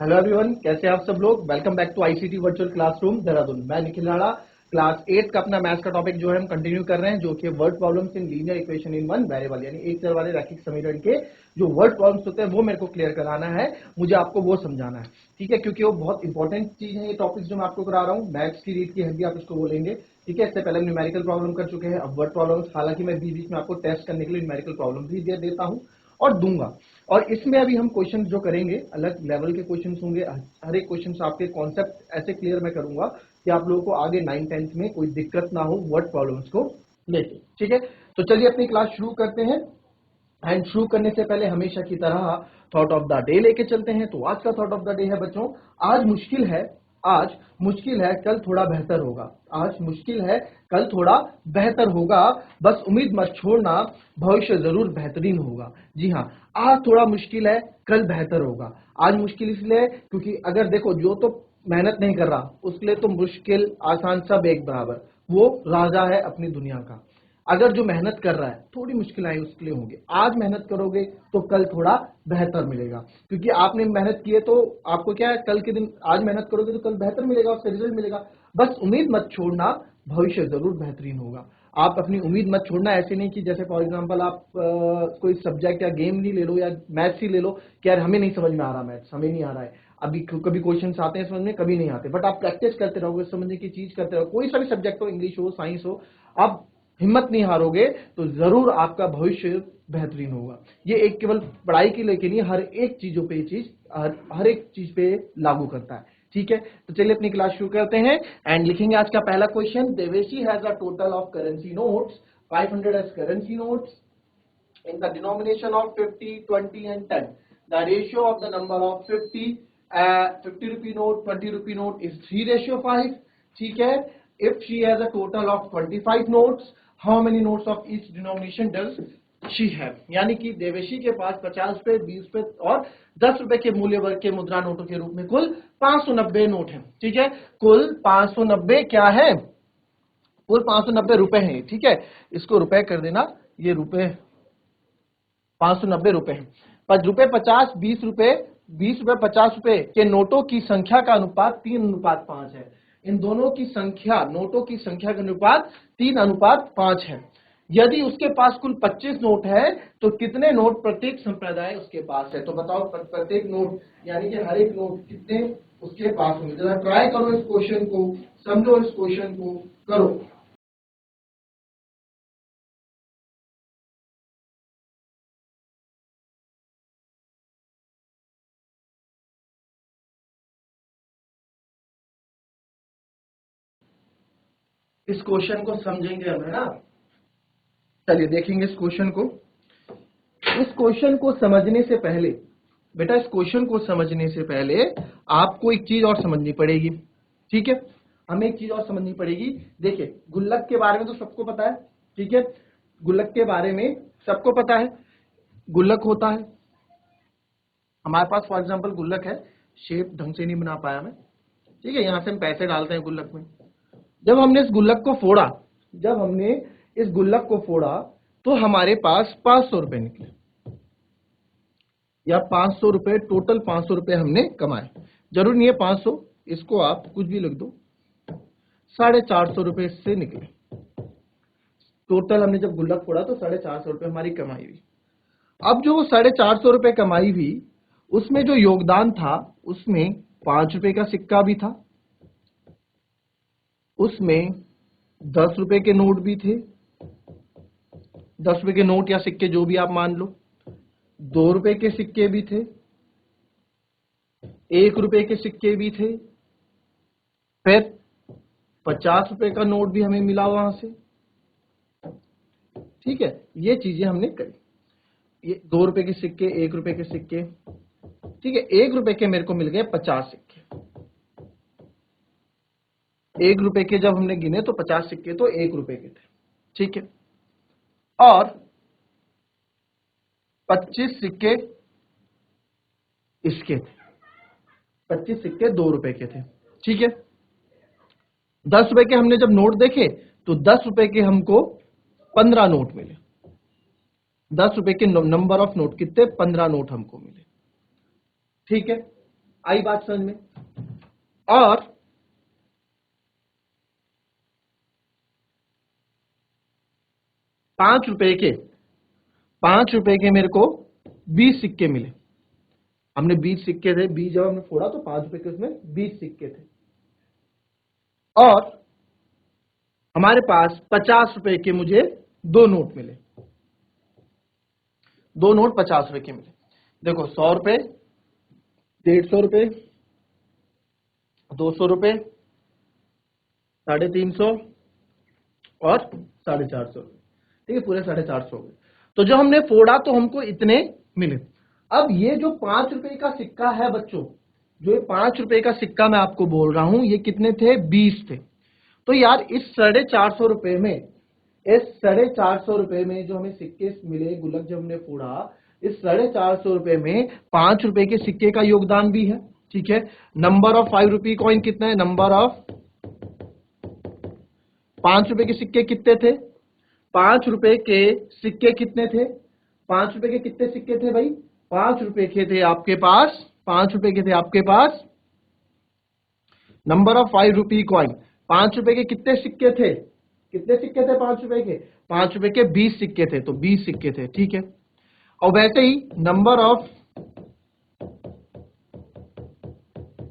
Hello everyone, कैसे हैं आप सब लोग। Welcome back to ICT virtual classroom Dehradun. मैं निखिल राणा। क्लास 8 का अपना मैथ्स का टॉपिक जो है हम कंटिन्यू कर रहे हैं, जो कि word problems in linear equation in one variable, यानी एक चर वाले रैखिक समीकरण के जो वर्ड प्रॉब्लम्स होते हैं वो मेरे को क्लियर कराना है, मुझे आपको वो समझाना है। ठीक है, क्योंकि वो बहुत इंपॉर्टेंट चीज है ये टॉपिक जो मैं आपको करा रहा हूँ। मैथ्स की रीड की हड्डी आप इसको बोलेंगे। ठीक है, इससे पहले हम न्यूमेरिकल प्रॉब्लम कर चुके हैं, अब वर्ड प्रॉब्लम्स। हालांकि मैं बीच बीच में आपको टेस्ट करने के लिए न्यूमेरिकल प्रॉब्लम भी दे देता हूँ और दूंगा। और इसमें अभी हम क्वेश्चन जो करेंगे अलग लेवल के क्वेश्चन होंगे। हर एक क्वेश्चन से आपके कॉन्सेप्ट ऐसे क्लियर मैं करूंगा कि आप लोगों को आगे 9th-10th में कोई दिक्कत ना हो वर्ड प्रॉब्लम्स को लेके। ठीक है, तो चलिए अपनी क्लास शुरू करते हैं। एंड शुरू करने से पहले हमेशा की तरह थॉट ऑफ द डे लेके चलते हैं। तो आज का थॉट ऑफ द डे है बच्चों, आज मुश्किल है, आज मुश्किल है, कल थोड़ा बेहतर होगा। आज मुश्किल है, कल थोड़ा बेहतर होगा, बस उम्मीद मत छोड़ना, भविष्य जरूर बेहतरीन होगा। जी हाँ, आज थोड़ा मुश्किल है, कल बेहतर होगा। आज मुश्किल इसलिए क्योंकि अगर देखो, जो तो मेहनत नहीं कर रहा उसके लिए तो मुश्किल आसान सब एक बराबर, वो राजा है अपनी दुनिया का। अगर जो मेहनत कर रहा है थोड़ी मुश्किलें उसके लिए होंगी। आज मेहनत करोगे तो कल थोड़ा बेहतर मिलेगा, क्योंकि आपने मेहनत की है तो आपको क्या है, कल के दिन आज मेहनत करोगे तो कल बेहतर मिलेगा, उसका रिजल्ट मिलेगा। बस उम्मीद मत छोड़ना, भविष्य जरूर बेहतरीन होगा। आप अपनी उम्मीद मत छोड़ना। ऐसे नहीं कि जैसे फॉर एग्जांपल आप कोई सब्जेक्ट या गेम नहीं ले लो या मैथ्स ही ले लो कि यार हमें नहीं समझ में आ रहा, मैथ्स हमें नहीं आ रहा है, अभी कभी क्वेश्चन आते हैं समझ में, कभी नहीं आते, बट आप प्रैक्टिस करते रहोगे, समझने की चीज करते रहो, कोई सा भी सब्जेक्ट हो, इंग्लिश हो, साइंस हो, आप हिम्मत नहीं हारोगे तो जरूर आपका भविष्य बेहतरीन होगा। ये एक केवल पढ़ाई के लेके नहीं, हर एक चीजों पे चीज हर एक चीज पे लागू करता है। ठीक है, तो चलिए अपनी क्लास शुरू करते हैं एंड लिखेंगे आज का पहला question. Deveshi has a total of currency notes 500 as currency notes in the denomination of 50, 20 and 10. The ratio of the number of 50 rupee note, 20 rupee note is 3:5. ठीक है, if she has a total of 25 notes, how many notes of each denomination does she have? यानी कि देवेशी के पास 50 रुपए, 20 रुपए और 10 रुपए के मूल्य वर्ग के मुद्रा नोटों के रूप में कुल 590 नोट है। ठीक है, कुल 590 क्या है, कुल 590 रुपए हैं। ठीक है, इसको रुपए कर देना, ये रुपए 590 रुपए है। रुपए 50, 20 रुपए, 20 रुपए, 50 रुपए के नोटों की संख्या का अनुपात 3:5 है। इन दोनों की संख्या, नोटों की संख्या का अनुपात 3:5 है। यदि उसके पास कुल 25 नोट है तो कितने नोट प्रत्येक संप्रदाय उसके पास है। तो बताओ प्रत्येक नोट यानी कि हर एक नोट कितने उसके पास होंगे। जरा ट्राई करो इस क्वेश्चन को, समझो इस क्वेश्चन को, करो। इस क्वेश्चन को समझेंगे हम, है ना। चलिए देखेंगे इस क्वेश्चन को। इस क्वेश्चन को समझने से पहले बेटा, इस क्वेश्चन को समझने से पहले आपको एक चीज और समझनी पड़ेगी। ठीक है, हमें एक चीज और समझनी पड़ेगी। देखिए, गुल्लक के बारे में तो सबको पता है। ठीक है, गुल्लक के बारे में सबको पता है। गुल्लक होता है हमारे पास, फॉर एग्जांपल गुल्लक है, शेप ढंग से नहीं बना पाया मैं। ठीक है, यहां से हम पैसे डालते हैं गुल्लक में। जब हमने इस गुल्लक को फोड़ा, जब हमने इस गुल्लक को फोड़ा तो हमारे पास 500 रुपए निकले, या 500 रुपए, टोटल 500 रुपए हमने कमाए। जरूर नहीं है 500, इसको आप कुछ भी लिख दो, 450 रुपए से निकले। टोटल हमने जब गुल्लक फोड़ा तो 450 रुपए हमारी कमाई हुई। अब जो 450 रुपए कमाई हुई, उसमें जो योगदान था, उसमें 5 रुपए का सिक्का भी था, उसमें 10 रुपए के नोट भी थे, 10 रुपए के नोट या सिक्के जो भी आप मान लो, 2 रुपए के सिक्के भी थे, 1 रुपए के सिक्के भी थे, फिर 50 रुपए का नोट भी हमें मिला वहां से। ठीक है, ये चीजें हमने करी। ये 2 रुपए के सिक्के, 1 रुपए के सिक्के। ठीक है, 1 रुपए के मेरे को मिल गए 50 सिक्के। 1 रुपए के जब हमने गिने तो 50 सिक्के तो 1 रुपए के थे। ठीक है, और 25 सिक्के इसके थे, 25 सिक्के 2 रुपए के थे। ठीक है, 10 रुपए के हमने जब नोट देखे तो 10 रुपए के हमको 15 नोट मिले। 10 रुपए के नंबर ऑफ नोट कितने, 15 नोट हमको मिले। ठीक है, आई बात समझ में? और पांच रुपए के मेरे को 20 सिक्के मिले। हमने 20 सिक्के थे, 20 जब हमने फोड़ा तो 5 रुपए के उसमें 20 सिक्के थे। और हमारे पास 50 रुपए के मुझे 2 नोट मिले, 2 नोट 50 रुपए के मिले। देखो 100 रुपए, 150 रुपए, 200 रुपए, 350 और 450 रुपए। ठीक है, पूरे 450 हो गए। तो जब हमने फोड़ा तो हमको इतने मिले। अब ये जो 5 रुपए का सिक्का है बच्चों, जो ये 5 रुपए का सिक्का मैं आपको बोल रहा हूं, ये कितने थे? 20 थे। तो यार इस 450 रुपए में, इस 450 रुपए में जो हमें सिक्के मिले, गुल्लक जब हमने फोड़ा, इस 450 रुपए में 5 रुपए के सिक्के का योगदान भी है। ठीक है, नंबर ऑफ 5 रुपी कॉइन कितना है? नंबर ऑफ 5 रुपए के सिक्के कितने थे? 5 रुपए के सिक्के कितने थे? 5 रुपए के कितने सिक्के थे भाई? 5 रुपए के थे आपके पास, 5 रुपए के थे आपके पास नंबर ऑफ 5 रुपी कॉइन। 5 रुपए के कितने सिक्के थे? कितने सिक्के थे 5 रुपए के? 5 रुपए के 20 सिक्के थे, तो 20 सिक्के थे। ठीक है, और वैसे ही नंबर ऑफ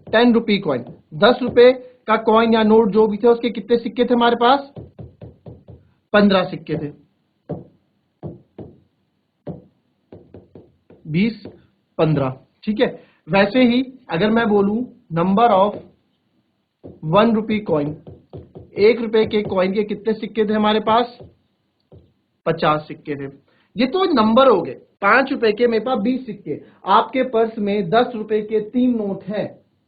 10 रुपी कॉइन, 10 रुपए का कॉइन या नोट जो भी थे, उसके कितने सिक्के थे हमारे पास? 15 सिक्के थे। 20 15। ठीक है, वैसे ही अगर मैं बोलूं नंबर ऑफ 1 रुपी कॉइन, 1 रुपए के कॉइन के कितने सिक्के थे हमारे पास? 50 सिक्के थे। ये तो नंबर हो गए। 5 रुपए के मेरे पास 20 सिक्के, आपके पर्स में 10 रुपए के 3 नोट हैं,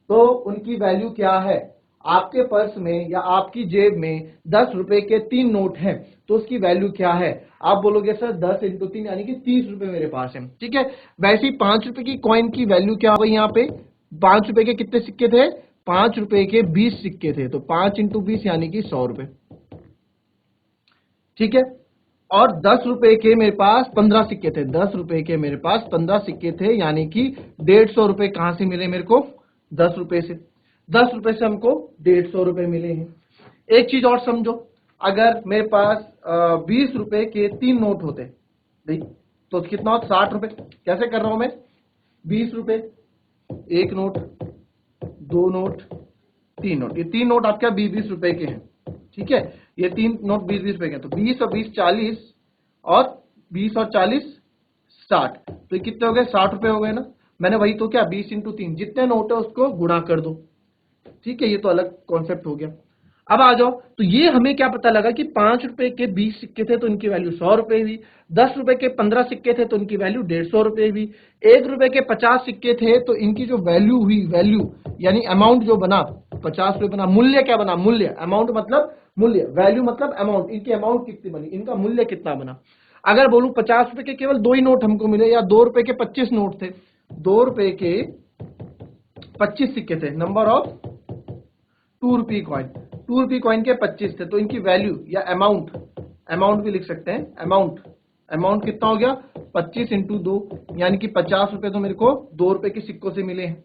तो उनकी वैल्यू क्या है? आपके पर्स में या आपकी जेब में 10 रुपए के 3 नोट हैं, तो उसकी वैल्यू क्या है? आप बोलोगे सर 10 इंटू 3 यानी कि 30 रुपए मेरे पास है। ठीक है, वैसे ही 5 रुपए की कॉइन की वैल्यू क्या होगी? यहाँ पे 5 रुपए के कितने सिक्के थे? 5 रुपए के 20 सिक्के थे, तो 5 इंटू 20 यानी कि 100 रुपए। ठीक है, और 10 रुपए के मेरे पास 15 सिक्के थे, 10 रुपए के मेरे पास 15 सिक्के थे, यानी कि 150 रुपए कहां से मिले मेरे को? 10 रुपए से। 10 रुपए से हमको 150 रुपए मिले हैं। एक चीज और समझो, अगर मेरे पास 20 रुपए के 3 नोट होते भाई, तो कितना होता? 60 रुपए। कैसे कर रहा हूं मैं? 20 रुपए, 1 नोट, 2 नोट, 3 नोट। ये 3 नोट आपके 20-20 रुपए के हैं। ठीक है, ये 3 नोट 20-20 रुपए के, तो 20 और 20 40, और 20 और 40 60, तो ये कितने हो गए? 60 रुपए हो गए ना। मैंने वही तो क्या, 20 इंटू 3, जितने नोट है उसको गुणा कर दो। ठीक है, ये तो अलग कॉन्सेप्ट हो गया। अब आ जाओ, तो ये हमें क्या पता लगा कि 5 रुपए के 20 सिक्के थे तो इनकी वैल्यू 100 रुपए हुई, 10 रुपए के 15 सिक्के थे तो इनकी वैल्यू 150 रुपए हुई, 1 रुपए के 50 सिक्के थे तो इनकी जो वैल्यू हुई, वैल्यू यानी अमाउंट जो बना 50 रुपए बना। मूल्य क्या बना? मूल्य। अमाउंट मतलब मूल्य, वैल्यू मतलब अमाउंट। इनकी अमाउंट कितनी बनी? इनका मूल्य कितना बना? अगर बोलूं 50 रुपए के केवल 2 ही नोट हमको मिले, या 2 रुपए के 25 नोट थे, 2 रुपए के 25 सिक्के थे, number of 2 rupee coin, 2 rupee coin के 25 थे, तो इनकी वैल्यू या अमाउंट, अमाउंट भी लिख सकते हैं, अमाउंट, अमाउंट कितना हो गया? 25 इंटू 2, यानी कि 50 रुपए तो मेरे को 2 रुपए के सिक्कों से मिले हैं,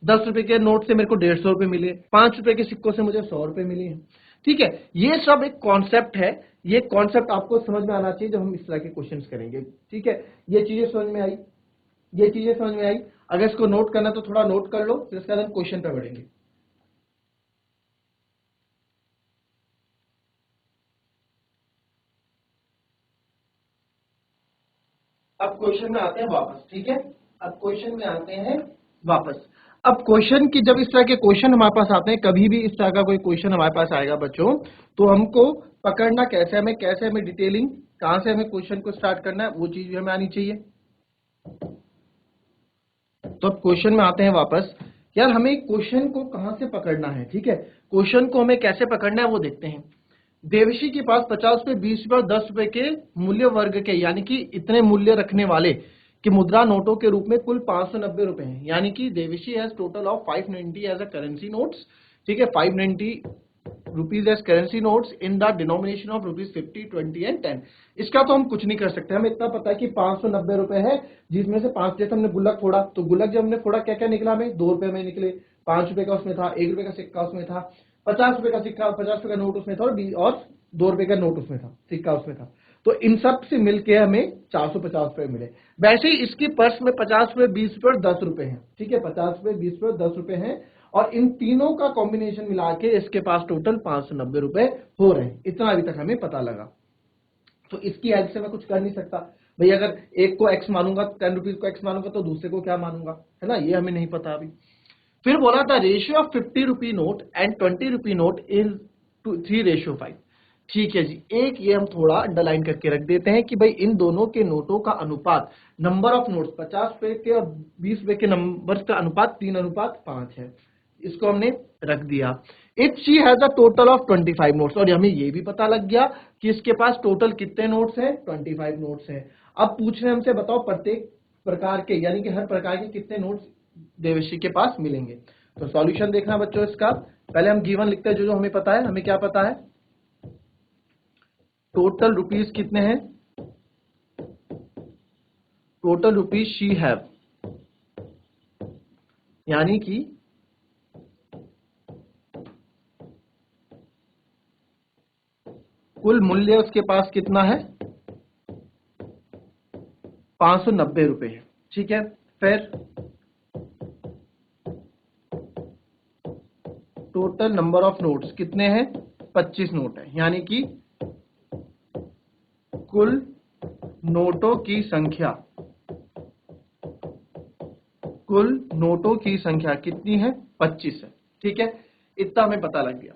10 रुपए के नोट से मेरे को 150 रुपए मिले, 5 रुपए के सिक्कों से मुझे 100 रुपए मिले हैं। ठीक है, ये सब एक कॉन्सेप्ट है, ये कॉन्सेप्ट आपको समझ में आना चाहिए जब हम इस तरह के क्वेश्चंस करेंगे। ठीक है, ये चीजें समझ में आई, ये चीजें समझ में आई। अगर इसको नोट करना तो थोड़ा नोट कर लो, फिर इसके बाद हम क्वेश्चन पे बढ़ेंगे। अब क्वेश्चन में आते हैं वापस। ठीक है, अब क्वेश्चन में आते हैं वापस। अब क्वेश्चन की, जब इस तरह के क्वेश्चन हमारे पास आते हैं, कभी भी इस तरह का कोई क्वेश्चन हमारे पास आएगा बच्चों, तो हमको पकड़ना कैसे, हमें डिटेलिंग, कहां से हमें क्वेश्चन को स्टार्ट करना है, वो चीज भी हमें आनी चाहिए। तो अब क्वेश्चन में आते हैं वापस। यार हमें क्वेश्चन को कहां से पकड़ना है? ठीक है, क्वेश्चन को हमें कैसे पकड़ना है वो देखते हैं। देवशी के पास 50 रुपए, 20 रुपए और 10 रुपए के मूल्य वर्ग के, यानी कि इतने मूल्य रखने वाले कि मुद्रा नोटों के रूप में कुल 590 रुपए हैं, यानी कि Devshi has total of 590 as a currency notes. ठीक है, 590 rupees as currency notes in the denomination of rupees 50, 20 and 10। इसका तो हम कुछ नहीं कर सकते, हमें इतना पता है कि 590 रुपए है, जिसमें से 5 जैसे हमने गुल्लक फोड़ा, तो गुल्लक जब हमने फोड़ा क्या क्या निकला, हमें 2 रुपए में निकले, 5 रुपए का उसमें था, 1 रुपए का सिक्का उसमें था, 50 रुपए का सिक्का, 50 रुपए का नोट उसमें था, और 2 रुपए का नोट उसमें था, सिक्का उसमें था। तो इन सब से मिलके हमें 450 रुपए मिले। वैसे ही इसकी पर्स में 50 रुपए, 20 रुपए और 10 रुपए हैं, ठीक है, 50 रुपए, 20 रुपए और 10 रुपए हैं, और इन तीनों का कॉम्बिनेशन मिला के इसके पास टोटल 590 रुपए हो रहे हैं। इतना अभी तक हमें पता लगा। तो इसकी हेल्प से मैं कुछ कर नहीं सकता भाई, अगर एक को एक्स मानूंगा, 10 रुपीज को एक्स मानूंगा, तो दूसरे को क्या मानूंगा, है ना, ये हमें नहीं पता अभी। फिर बोला था ratio of 50 rupee note and 20 rupee note is 3:5। ठीक है जी, एक ये हम थोड़ा अंडरलाइन करके रख देते हैं कि भाई इन दोनों के नोटों का अनुपात, नंबर ऑफ नोट्स 50 रुपए के और 20 रुपए के नंबर का अनुपात 3:5 है। इसको हमने रख दिया। If she has a total of 25 notes, और हमें ये भी पता लग गया कि इसके पास टोटल कितने नोट्स हैं, 25 नोट्स हैं। अब पूछ रहे हमसे बताओ प्रत्येक प्रकार के, यानी कि हर प्रकार के कितने नोट्स देवश्री के पास मिलेंगे। तो सॉल्यूशन देखना बच्चों इसका, पहले हम गिवन लिखते हैं, जो हमें पता है। हमें क्या पता है, टोटल रुपीज कितने हैं, टोटल रुपीज शी हैव, यानी कि कुल मूल्य उसके पास कितना है, 590 रुपए है, ठीक है। फिर टोटल नंबर ऑफ नोट्स कितने हैं, 25 नोट है, यानी कि कुल नोटों की संख्या, कुल नोटों की संख्या कितनी है, 25 है, ठीक है। इतना हमें पता लग गया,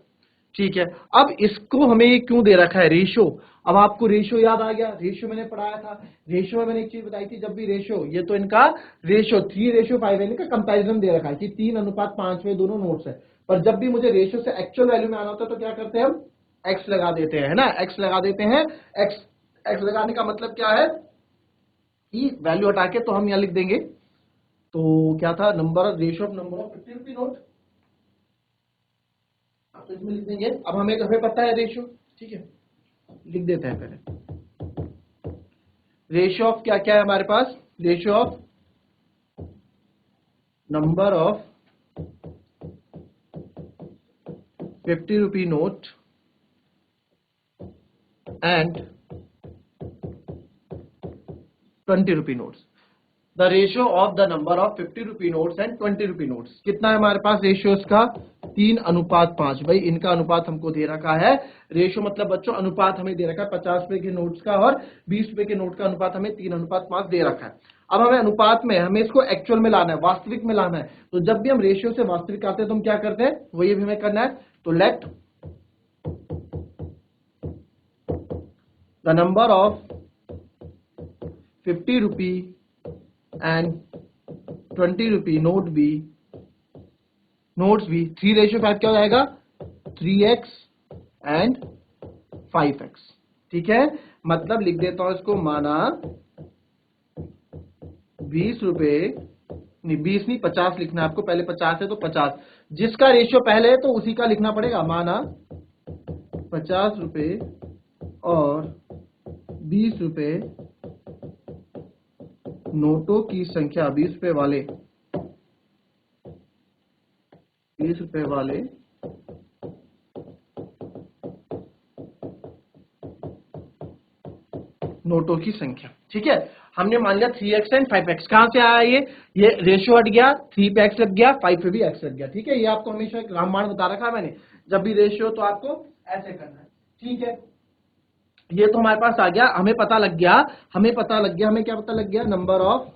ठीक है। अब इसको हमें ये क्यों दे रखा है, रेशो। अब आपको रेशो याद आ गया, रेशो मैंने पढ़ाया था। रेशो में मैंने एक चीज बताई थी, जब भी रेशो, ये तो इनका रेशो 3:5 है, इनका कंपैरिजन दे रखा है कि 3:5 में दोनों नोट्स है। पर जब भी मुझे रेशो से एक्चुअल वैल्यू में आना होता है, तो क्या करते हैं हम, एक्स लगा देते हैं, है ना, एक्स लगा देते हैं। एक्स एक्स लगाने का मतलब क्या है कि वैल्यू हटा के तो हम यहां लिख देंगे, तो क्या था, number ratio of number of 50 rupee note, तो इसमें लिख देंगे। अब हमें पता है रेशियो, ठीक है, लिख देते हैं पहले। रेशियो ऑफ क्या क्या है हमारे पास, ratio of number of 50 rupee note and 20 rupee notes. The ratio of the number of 50 rupee notes and 20 rupee notes कितना है हमारे पास रेशियो इसका, 3:5। भाई इनका अनुपात हमको दे रखा है, रेशियो मतलब बच्चों अनुपात हमें दे रखा है, 50 रुपए के नोट्स का और 20 रुपए के नोट का अनुपात हमें 3:5 दे रखा है। अब हमें अनुपात में, हमें इसको एक्चुअल में लाना है, वास्तविक में लाना है। तो जब भी हम रेशियो से वास्तविक आते हैं तो हम क्या करते हैं, वही भी हमें करना है। तो let the number of 50 rupee and 20 rupee notes भी 3:5 क्या हो जाएगा, 3x एंड 5x, ठीक है। मतलब लिख देता हूं इसको, माना 20 रुपए नहीं, 20 नहीं 50 लिखना है आपको, पहले 50 है तो 50, जिसका रेशियो पहले है तो उसी का लिखना पड़ेगा। माना 50 रुपए और 20 रुपए नोटों की संख्या, 20 रुपए वाले नोटों की संख्या, ठीक है। हमने मान लिया 3x एंड 5x, कहां से आया ये रेशियो हट गया, 3 पे x लग गया, 5 पे भी x लग गया, ठीक है। ये आपको हमेशा एक रामबाण बता रखा है मैंने, जब भी रेशियो तो आपको ऐसे करना है, ठीक है। ये तो हमारे पास आ गया, हमें क्या पता लग गया, नंबर ऑफ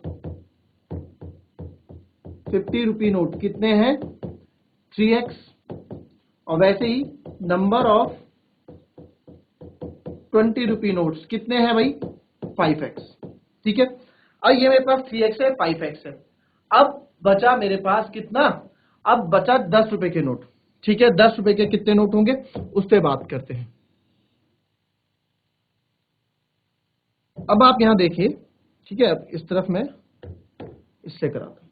50 रुपी नोट कितने हैं, 3x, और वैसे ही नंबर ऑफ 20 रुपी नोट्स कितने हैं भाई, 5x, ठीक है। अब ये मेरे पास 3x है, 5x है। अब बचा मेरे पास कितना, अब बचा 10 रुपए के नोट, ठीक है। 10 रुपए के कितने नोट होंगे, उस पर बात करते हैं। अब आप यहां देखिए, ठीक है, अब इस तरफ मैं इससे कराता हूं।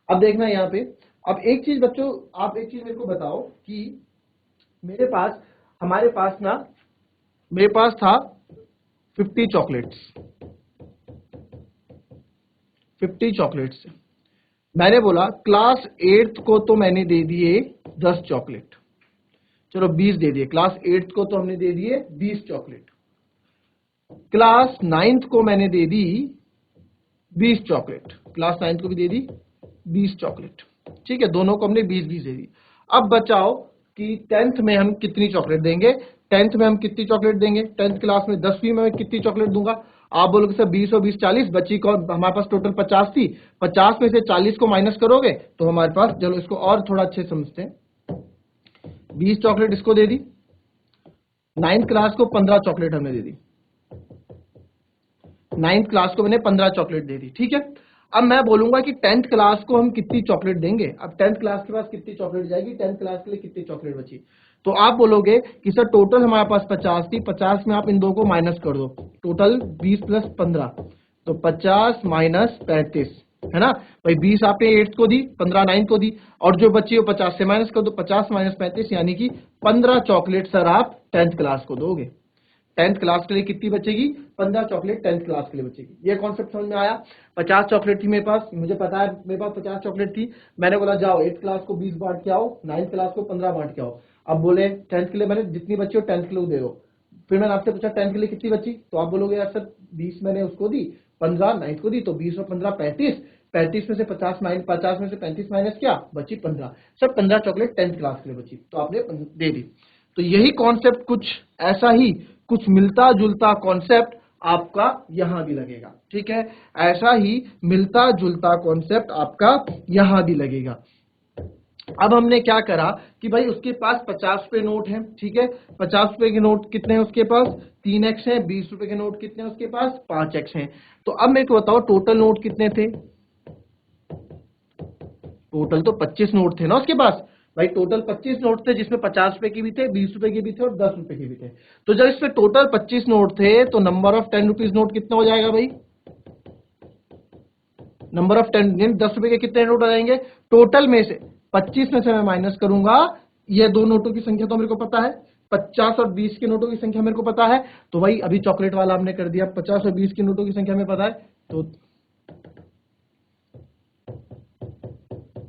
अब देखना यहां पे, अब एक चीज बच्चों, आप एक चीज मेरे को बताओ कि हमारे पास ना, मेरे पास था 50 चॉकलेट्स, 50 चॉकलेट्स। मैंने बोला क्लास 8th को तो मैंने दे दिए 10 चॉकलेट, चलो 20 दे दिए। क्लास 8th को तो हमने दे दिए 20 चॉकलेट। क्लास 9th को मैंने दे दी 20 चॉकलेट, क्लास 9th को भी दे दी 20 चॉकलेट। ठीक है, दोनों को हमने 20-20 दे दी। अब बचाओ कि 10th में हम कितनी चॉकलेट देंगे। 10th में हम कितनी चॉकलेट देंगे, 10th क्लास में 10वीं में कितनी चॉकलेट दूंगा। आप बोलोगे सर 20 और 20 40 बची, कौन, हमारे पास टोटल 50 थी, 50 में से 40 को माइनस करोगे तो हमारे पास, चलो इसको और थोड़ा अच्छे समझते हैं। 20 चॉकलेट इसको दे दी, 9th क्लास को 15 चॉकलेट हमने दे दी, 9th क्लास को मैंने 15 चॉकलेट दे दी। ठीक है, अब मैं बोलूंगा कि 10th क्लास को हम कितनी चॉकलेट देंगे। अब 10th क्लास के पास कितनी चॉकलेट जाएगी, 10th क्लास के लिए कितनी चॉकलेट बची। तो आप बोलोगे कि सर टोटल हमारे पास 50 थी, 50 में आप इन दो को माइनस कर दो, टोटल 20 प्लस 15, तो 50 माइनस 35, है ना भाई। 20 आपने 8th को दी, 15 9th को दी, और जो बची वो 50 से माइनस कर दो, 50 माइनस 35 यानी कि 15 चॉकलेट सर आप 10th क्लास को दोगे। 10th क्लास के लिए कितनी बचेगी, 15 चॉकलेट 10th क्लास के लिए बचेगी। ये कॉन्सेप्ट समझ में आया। 50 चॉकलेट थी मेरे पास, मुझे पता है मेरे पास 50 चॉकलेट थी। मैंने बोला जाओ 8th क्लास को 20 बांट के आओ, 9th क्लास को 15 बांट के आओ। अब बोले 10th के लिए मैंने जितनी बची हो 10th के लिए दे दो। फिर मैंने आपसे पूछा 10th के लिए कितनी बची, तो आप बोलोगे यार सर 20 मैंने उसको दी, 15 9th को दी, तो 20 और 15 35, 35 में से 50 में से 35 माइनस क्या बची 15। सर 15 चॉकलेट 10th क्लास के लिए बची, तो आपने दे दी। तो यही कॉन्सेप्ट, कुछ ऐसा ही, कुछ मिलता जुलता कॉन्सेप्ट आपका यहां भी लगेगा। ठीक है, ऐसा ही मिलता जुलता कॉन्सेप्ट आपका यहां भी लगेगा। अब हमने क्या करा कि भाई उसके पास 50 रुपए नोट है। ठीक है, 50 रुपए के नोट कितने हैं उसके पास, 3x है। 20 रुपए के नोट कितने हैं उसके पास, 5x हैं। तो अब मेरे को बताओ टोटल नोट कितने थे। टोटल तो 25 नोट थे ना उसके पास भाई, टोटल 25 नोट थे, जिसमें 50 रुपए के भी थे, 20 रुपए के भी थे और 10 रुपए के भी थे। तो जब इसमें टोटल 25 नोट थे तो नंबर ऑफ 10 रुपीज नोट कितना हो जाएगा भाई, नंबर ऑफ 10, 10 रुपए के कितने नोट आ जाएंगे टोटल में से। 25 में से मैं माइनस करूंगा, ये दो नोटों की संख्या तो मेरे को पता है, 50 और 20 के नोटों की संख्या मेरे को पता है। तो भाई अभी चॉकलेट वाला हमने कर दिया, 50 और 20 के नोटों की संख्या में पता है, तो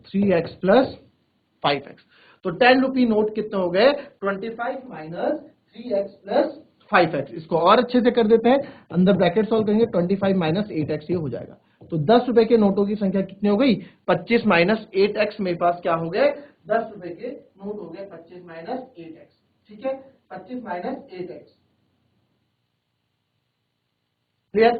3x प्लस 5x। तो 10 रुपी नोट कितने हो गए, 25 माइनस 3x प्लस 5x। इसको और अच्छे से कर देते हैं, अंदर ब्रैकेट सॉल्व करेंगे, 25 माइनस 8x ये हो जाएगा। तो 10 रुपए के नोटों की संख्या कितनी हो गई, 25 माइनस 8x। मेरे पास क्या हो गए, 10 रुपए के नोट हो गए 25 माइनस 8x। ठीक है, 25 माइनस 8x। क्लियर।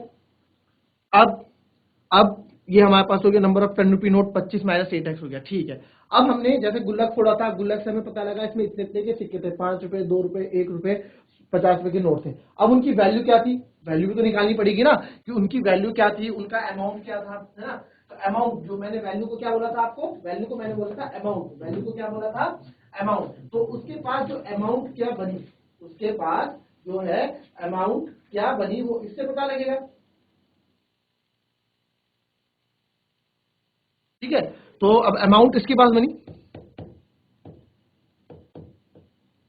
अब ये हमारे पास हो गया number of 10 rupee note, 25 minus 8x हो गया। ठीक है, अब हमने जैसे गुल्लक फोड़ा था, गुल्लक से हमें पता लगा इसमें इतने इतने के सिक्के थे, 5 रुपए, 2 रुपए, 1 रुपए, 50 रुपए के नोट थे। अब उनकी वैल्यू क्या थी, वैल्यू भी तो निकालनी पड़ेगी ना, कि उनकी वैल्यू क्या थी, उनका अमाउंट क्या था, है ना। तो अमाउंट, जो मैंने वैल्यू को क्या बोला था आपको, वैल्यू को मैंने बोला था अमाउंट, वैल्यू को क्या बोला था अमाउंट। तो उसके पास जो अमाउंट क्या बनी, उसके पास जो है अमाउंट क्या बनी, वो इससे पता लगेगा। ठीक है, तो अब अमाउंट इसके पास बनी,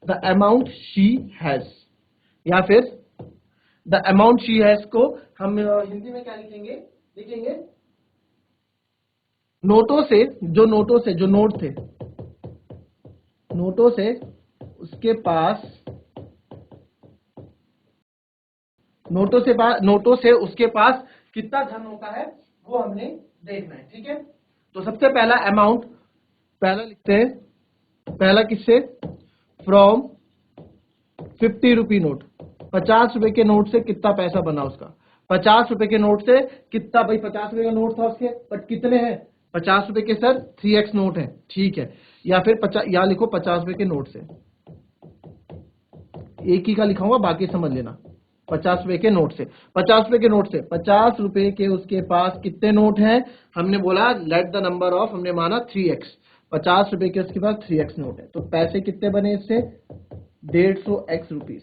द अमाउंट शी हैज, या फिर द अमाउंट शी हैज को हम हिंदी में क्या लिखेंगे, लिखेंगे नोटों से, जो नोटों से, जो नोट थे, नोटों से उसके पास, नोटों से उसके पास कितना धन होता है वो हमने देखना है। ठीक है, तो सबसे पहला अमाउंट, पहला लिखते हैं, पहला किससे, फ्रॉम 50 रुपी नोट, 50 रुपए के नोट से कितना पैसा बना उसका, 50 रुपए के नोट से कितना, भाई 50 रुपए का नोट था उसके, बट कितने हैं 50 रुपए के सर, 3x नोट है। ठीक है, या फिर यहां लिखो 50 रुपए के नोट से, एक ही का लिखाऊंगा बाकी समझ लेना। 50 रुपए के नोट से, 50 रुपए के नोट से, 50 रुपए के उसके पास कितने नोट हैं, हमने बोला लेट द नंबर ऑफ, हमने माना 3x, 50 रुपए के उसके पास 3x नोट है। तो पैसे कितने बने इससे, 150x रुपीस।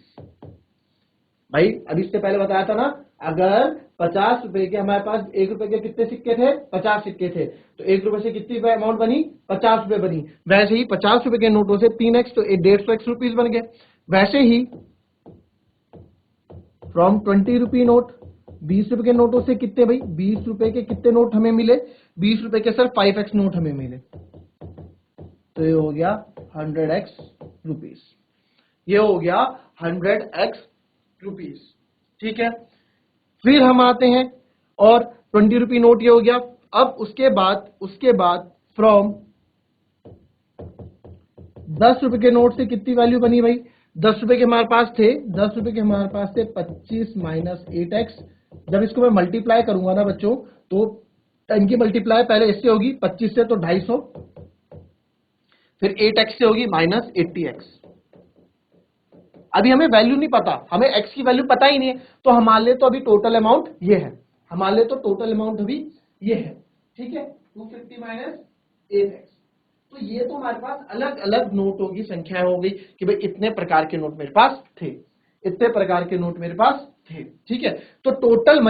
भाई अभी इससे पहले बताया था ना, अगर 50 रुपए के हमारे पास 1 रुपए के कितने सिक्के थे, 50 सिक्के थे, तो 1 रुपए से कितनी अमाउंट बनी, 50 रुपए बनी। वैसे ही 50 रुपए के नोटों से 3x तो 150 रुपीज बन गए। वैसे ही फ्रॉम 20 रुपी नोट, 20 रुपए के नोटों से कितने भाई, 20 रुपए के कितने नोट हमें मिले, 20 रुपए के सर 5x नोट हमें मिले, तो ये हो गया 100x रुपीज, ये हो गया 100x रुपीज। ठीक है, फिर हम आते हैं और 20 रुपी नोट ये हो गया। अब उसके बाद फ्रॉम 10 रुपए के नोट से कितनी वैल्यू बनी भाई, 10 रुपए के हमारे पास थे, 10 रुपए के हमारे पास थे 25 माइनस 8x। जब इसको मैं मल्टीप्लाई करूंगा ना बच्चों, तो इनकी मल्टीप्लाई पहले इससे होगी 25 से तो 250, फिर 8x से होगी माइनस 80x। अभी हमें वैल्यू नहीं पता, हमें x की वैल्यू पता ही नहीं है, तो हमारे लिए तो अभी टोटल अमाउंट ये है, हमारे लिए तो टोटल अमाउंट अभी ये है। ठीक है, 250 माइनस 8x। तो ये तो हमारे पास अलग अलग नोटों की संख्या हो गई कि भाई इतने प्रकार के नोट मेरे पास थे, इतने प्रकार के नोट मेरे पास थे। ठीक है, तो टोटल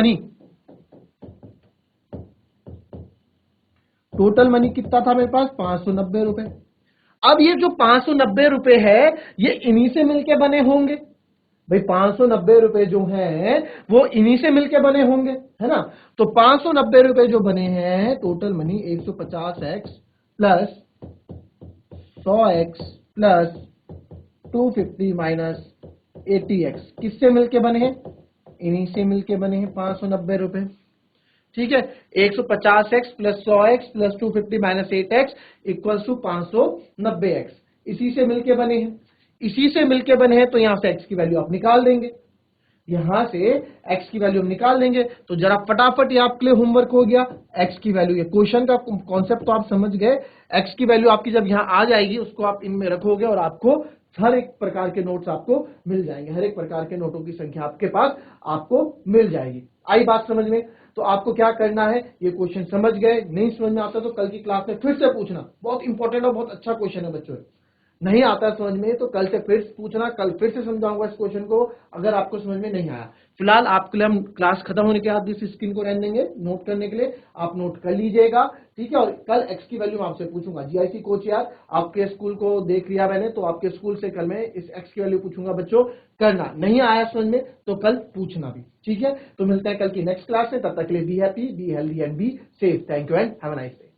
मनी कितना था मेरे पास, 590 रुपए। अब ये जो 590 रुपए है, ये इन्हीं से मिलके बने होंगे भाई, 590 रुपए जो है वो इन्हीं से मिलके बने होंगे, है ना। तो 590 रुपए जो बने हैं, total money 150x plus 100x plus 250 minus 80x किससे मिलके बने हैं, इन्हीं से मिलके बने हैं 590 रुपए। ठीक है, 150x plus 100x plus 250 minus 8x equals to 590x, इसी से मिलके बने हैं, इसी से मिलके बने हैं। तो यहां से x की वैल्यू आप निकाल देंगे, यहां से x की वैल्यू हम निकाल देंगे। तो जरा फटाफट ये आपके लिए होमवर्क हो गया, x की वैल्यू, ये क्वेश्चन का कॉन्सेप्ट तो आप समझ गए। x की वैल्यू आपकी जब यहां आ जाएगी, उसको आप इनमें रखोगे और आपको हर एक प्रकार के नोट्स आपको मिल जाएंगे, हर एक प्रकार के नोटों की संख्या आपके पास आपको मिल जाएगी। आई बात समझ में? तो आपको क्या करना है, ये क्वेश्चन समझ गए, नहीं समझ में आता तो कल की क्लास में फिर से पूछना, बहुत इंपॉर्टेंट और बहुत अच्छा क्वेश्चन है बच्चों। नहीं आता समझ में तो कल से फिर पूछना, कल फिर से समझाऊंगा इस क्वेश्चन को अगर आपको समझ में नहीं आया। फिलहाल आपके लिए हम क्लास खत्म होने के बाद इस स्क्रीन को रहने देंगे नोट करने के लिए, आप नोट कर लीजिएगा। ठीक है, और कल एक्स की वैल्यू मैं आपसे पूछूंगा। जीआईसी कोच यार, आपके स्कूल को देख लिया मैंने, तो आपके स्कूल से कल मैं इस एक्स की वैल्यू पूछूंगा बच्चों, करना नहीं आया समझ में तो कल पूछना भी। ठीक है, तो मिलते हैं कल की नेक्स्ट क्लास में, तब तक के लिए be happy, be healthy and be safe. Thank you and have a nice day.